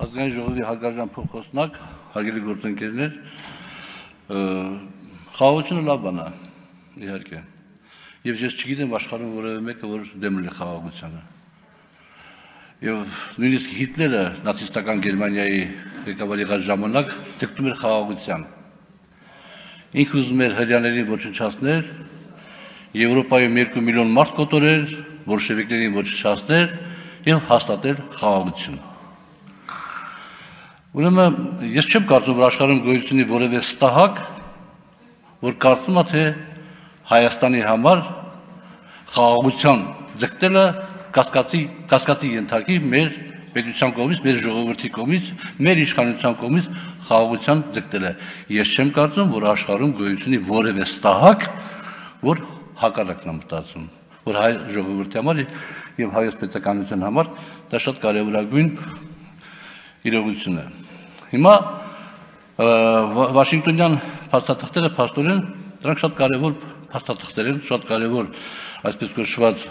Ազգային ժողովի հարգարժան փոխոսնակ, հարգելի գործընկերներ, խաղաղությունը լավ բան է, իհարկե։ Եվ ես չգիտեմ աշխարհում որևէ մեկը, որ դեմ լինի խաղաղությանը։ Եվ նույնիսկ Հիտլերը նացիստական Գերմանիայի ղեկավար եղած ժամանակ ձգտում էր խաղաղության։ Ինքը ուզում էր հրեաներին ոչնչացնել, Եվրոպայում 2 միլիոն մարդ կոտորել, բոլշևիկներին ոչնչացնել եւ հաստատել խաղաղություն։ Ուրեմն ես չեմ կարծում, որ աշխարհում գոյություն ունի որևէ ստահակ, որ կարծում է, թե Հայաստանի համար խաղաղության ձգտելը կասկածի ենթարկի մեր պետության կողմից, մեր ժողովրդի կողմից, մեր իշխանության կողմից խաղաղության ձգտելը։ Ես չեմ կարծում, որ աշխարհում գոյություն ունի որևէ ստահակ, որ հակառակն է մտածում, որ հայ ժողովրդի համար եւ հայոց պետականության համար դա շատ կարեւորագույն իրողություն է։ Հիմա Վաշինգտոնյան փաստաթղթերը փաստորեն դրանք շատ կարեւոր փաստաթղթեր են, շատ կարեւոր այսպես կոչված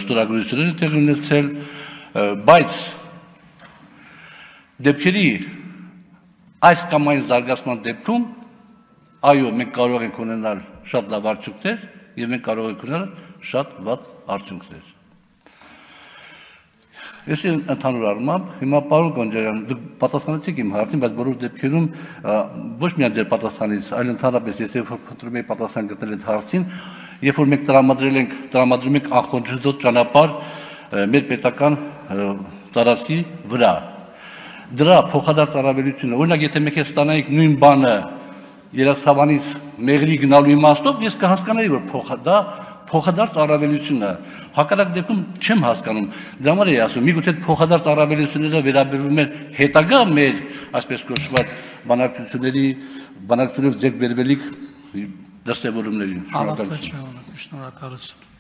ստորագրություններ են տեղի ունեցել, բայց դեպքերի այս կամ այն զարգացման դեպքում այո, մենք կարող ենք ունենալ շատ լավ արդյունքներ եւ մենք կարող ենք ունենալ շատ վատ արդյունքներ։ Ես ընդհանուր առմամբ հիմա պարոն Գոնջարյան, դուք պատասխանեցիք իմ հարցին, բայց բոլոր դեպքերում ոչ միայն ձեր պատասխանից, այլ ընդհանրապես ես երբ փնտրում եի պատասխան գտնել այդ հարցին, երբ որ մենք տրամադրում ենք անխոչնդոտ ճանապարհ մեր պետական տարածքի վրա։ Դրա փոխադարձ առավելությունը, օրինակ, եթե մենք ստանայինք նույն բանը Երասխավանից Մեղրի գնալու իմաստով, ես կհասկանայի, որ դա փոխադարձ առավելություն է։ Հակառակ դեպքում չեմ հասկանում։ Դրա համար եմ ասում, միգուցե փոխադարձ առավելությունները վերաբերվում են հետագա մեր, այսպես կոչված, բանակցություններով ձեռք բերվելիք դրսևորումներին։ Շնորհակալություն։